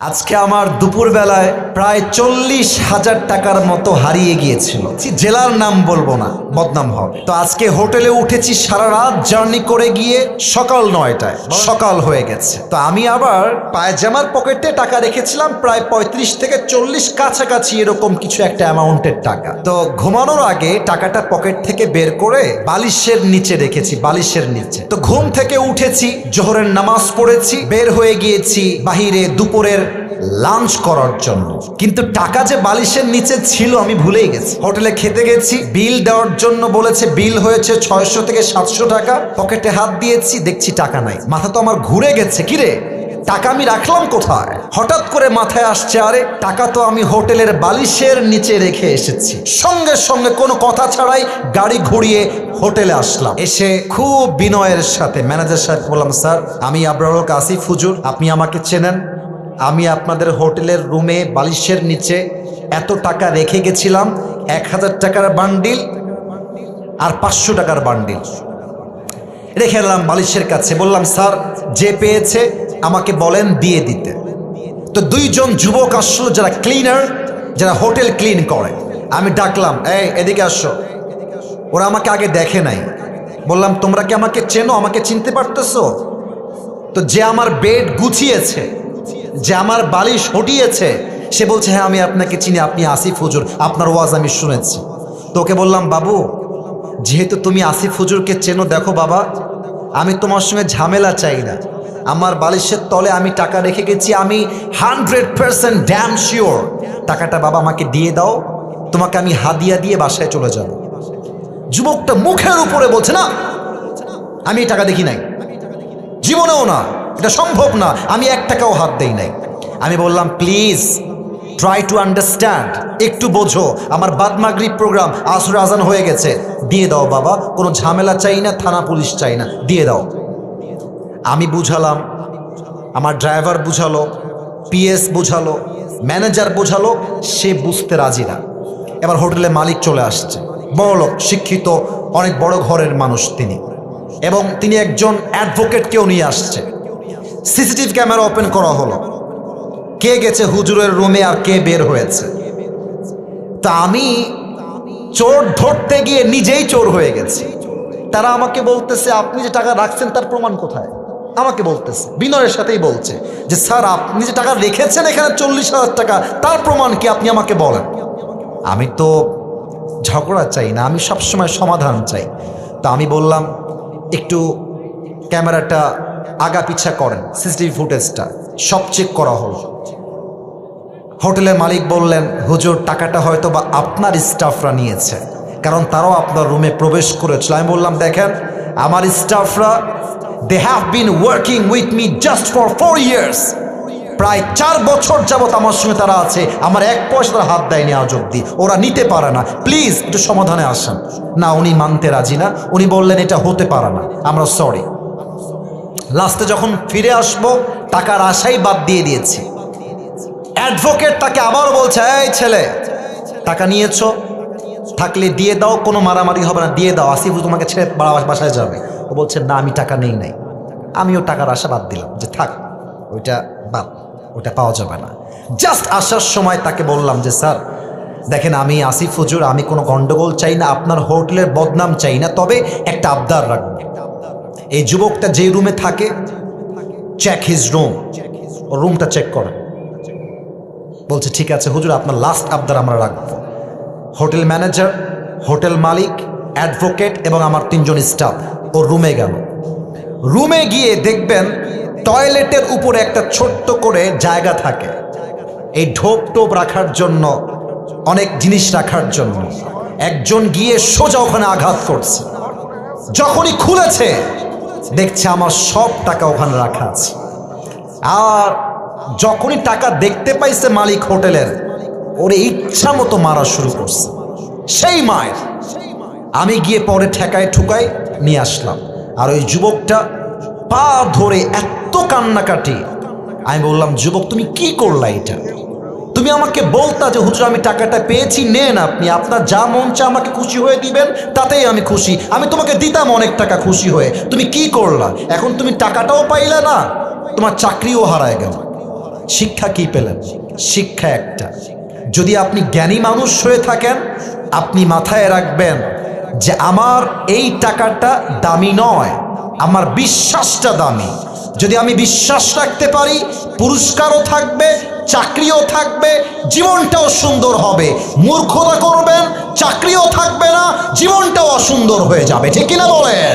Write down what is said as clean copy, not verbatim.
আজকে আমার দুপুর বেলায় প্রায় 40,000 টাকার মতো হারিয়ে গিয়েছিল। জেলার নাম বলবো না, বদনাম হবে। তো আজকে হোটেলে উঠেছি, সারা রাত জার্নি করে গিয়ে সকাল 9টায় সকাল হয়ে গেছে। তো আমি আবার পায়জামার পকেটে টাকা রেখেছিলাম প্রায় 35 থেকে 40 কাছাকাছি এরকম কিছু একটা অ্যামাউন্টের টাকা। তো ঘুমানোর আগে টাকাটা পকেট থেকে বের করে বালিশের নিচে রেখেছি, বালিশের নিচে। তো ঘুম থেকে উঠেছি, জোহরের নামাজ পড়েছি, বের হয়ে গিয়েছি বাহিরে দুপুরের লাঞ্চ করার জন্য। কিন্তু টাকা যে বালিশের নিচে ছিল আমি ভুলেই গেছি। হোটেলে খেতে গেছি, বিল দেওয়ার জন্য বলেছে, বিল হয়েছে 600 থেকে 700 টাকা। পকেটে হাত দিয়েছি, দেখছি টাকা নাই। মাথা তো আমার ঘুরে গেছে, কিরে টাকা আমি রাখলাম কোথায়? হঠাৎ করে মাথায় আসছে, আরে টাকা তো আমি হোটেলের বালিশের নিচে রেখে এসেছি। সঙ্গে সঙ্গে কোনো কথা ছাড়াই গাড়ি ঘুরিয়ে হোটেলে আসলাম। এসে খুব বিনয়ের সাথে ম্যানেজার সাহেব বললাম, স্যার আমি আবরারুল হক আসিফ হুজুর, আপনি আমাকে চেনেন। আমি আপনাদের হোটেলের রুমে বালিশের নিচে এত টাকা রেখে গেছিলাম, 1000 টাকার বান্ডিল আর 500 টাকার বান্ডিল রেখে এলাম বালিশের কাছে। বললাম, স্যার যে পেয়েছে আমাকে বলেন দিয়ে দিতে। তো দুইজন যুবক আসলো, যারা ক্লিনার, যারা হোটেল ক্লিন করে। আমি ডাকলাম, এই এদিকে আসো। ওরা আমাকে আগে দেখে নাই। বললাম, তোমরা কি আমাকে চেনো, আমাকে চিনতে পারতেছো? তো যে আমার বেড গুছিয়েছে, যে আমার বালিশ হটিয়েছে, সে বলছে, হ্যাঁ আমি আপনাকে চিনি, আপনি আসিফ হুজুর, আপনার ওয়াজ আমি শুনেছি। তোকে বললাম, বাবু যেহেতু তুমি আসিফ হুজুরকে চেনো, দেখো বাবা আমি তোমার সঙ্গে ঝামেলা চাই না। আমার বালিশের তলে আমি টাকা রেখে গেছি, আমি 100% ড্যাম শিওর টাকাটা বাবা আমাকে দিয়ে দাও, তোমাকে আমি হাদিয়া দিয়ে বাসায় চলে যাব। যুবকটা মুখের উপরে বলছে, না আমি এই টাকা দেখি নাই, জীবনেও না, এটা সম্ভব না, আমি 1 টাকাও হাত দেই নাই। আমি বললাম, প্লিজ ট্রাই টু আন্ডারস্ট্যান্ড, একটু বোঝো, আমার বাদ মাগরিব প্রোগ্রাম, আসর আজান হয়ে গেছে, দিয়ে দাও বাবা, কোনো ঝামেলা চাই না, থানা পুলিশ চাই না, দিয়ে দাও। আমি বুঝালাম, আমার ড্রাইভার বুঝালো, পিএস বুঝালো, ম্যানেজার বুঝালো, সে বুঝতে রাজি না। এবার হোটেলে মালিক চলে আসছে, বড়লোক, শিক্ষিত, অনেক বড় ঘরের মানুষ তিনি, এবং তিনি একজন অ্যাডভোকেটকেও নিয়ে আসছে। সিসিটিভি ক্যামেরা ওপেন করা হলো, কে গেছে হুজুরের রুমে আর কে বের হয়েছে। তা আমি চোর ধরতে গিয়ে নিজেই চোর হয়ে গেছি। তারা আমাকে বলতেছে, আপনি যে টাকা রাখছেন তার প্রমাণ কোথায়? আমাকে বলতেছে, বিনয়ের সাথেই বলছে যে, স্যার আপনি যে টাকা রেখেছেন এখানে 40,000 টাকা, তার প্রমাণ কি আপনি আমাকে বলেন। আমি তো ঝগড়া চাই না, আমি সবসময় সমাধান চাই। তা আমি বললাম, একটু ক্যামেরাটা আগা পিছা করেন, সিসিটিভি ফুটেজটা সব চেক করা হলো। হোটেলের মালিক বললেন, হুজুর টাকাটা হয়তো বা আপনার স্টাফরা নিয়েছে, কারণ তারাও আপনার রুমে প্রবেশ করেছিল। আমি বললাম, দেখেন আমার স্টাফরা, they have been working with me just for 4 years, প্রায় 4 বছর যাবত আমার সঙ্গে তারা আছে, আমার 1 পয়সা তারা হাত দেয়নি আজ অব্দি, ওরা নিতে পারে না, প্লিজ একটু সমাধানে আসেন। না, উনি মানতে রাজি না, উনি বললেন এটা হতে পারে না, আমরা সরি। লাস্টে যখন ফিরে আসবো, টাকার আশাই বাদ দিয়ে দিয়েছি। অ্যাডভোকেট তাকে আবার বলছে, এই ছেলে টাকা নিয়েছো, থাকলে দিয়ে দাও, কোনো মারামারি হবে না, দিয়ে দাও, আসিফ তোমাকে ছেড়ে বাসায় যাবে। ও বলছে, না আমি টাকা নেই নাই। আমিও টাকার আশা বাদ দিলাম, যে থাক ওইটা বাদ, ওটা পাওয়া যাবে না। জাস্ট আসার সময় তাকে বললাম যে, স্যার দেখেন আমি আসিফ হুজুর, আমি কোনো গন্ডগোল চাই না, আপনার হোটেলের বদনাম চাই না, তবে একটা আবদার রাখবো। এই যুবকটা যে রুমে থাকে, চেক হিজ রুম, ও রুমটা চেক করেন। বলছে, ঠিক আছে হুজুর, আপনার লাস্ট আবদার আমরা রাখবো। হোটেল ম্যানেজার, হোটেল মালিক, অ্যাডভোকেট এবং আমার 3 জন স্টাফ ও রুমে গেল। রুমে গিয়ে দেখবেন টয়লেটের উপরে একটা ছোট্ট করে জায়গা থাকে, এই ঢোপ টোপ রাখার জন্য, অনেক জিনিস রাখার জন্য। একজন গিয়ে সোজা ওখানে আঘাত করছে। যখনই খুলেছে দেখছে আমার সব টাকা ওখানে রাখা আছে। আর যখনই টাকা দেখতে পাইছে মালিক হোটেলের, ওরে ইচ্ছা মতো মারা শুরু করছে। সেই মায়ের আমি গিয়ে পরে ঠেকায় ঠুকায় নিয়ে আসলাম। আর ওই যুবকটা পা ধরে এত কান্নাকাটি। আমি বললাম, যুবক তুমি কি করলা এটা? তুমি আমাকে বলতা যে হুজুর আমি টাকাটা পেয়েছি, নেন আপনি, আপনার যা মন চা আমাকে খুশি হয়ে দিবেন, তাতেই আমি খুশি, আমি তোমাকে দিতাম অনেক টাকা খুশি হয়ে। তুমি কি করলা? এখন তুমি টাকাটাও পাইলা না, তোমার চাকরিও হারায় গেল। শিক্ষা কি পেলেন? শিক্ষা একটা, যদি আপনি জ্ঞানী মানুষ হয়ে থাকেন, আপনি মাথায় রাখবেন যে আমার এই টাকাটা দামি নয়, আমার বিশ্বাসটা দামি। যদি আমি বিশ্বাস রাখতে পারি, পুরস্কারও থাকবে, চাকরিও থাকবে, জীবনটাও সুন্দর হবে। মূর্খতা করবেন, চাকরিও থাকবে না, জীবনটাও অসুন্দর হয়ে যাবে। ঠিক কিনা বলেন?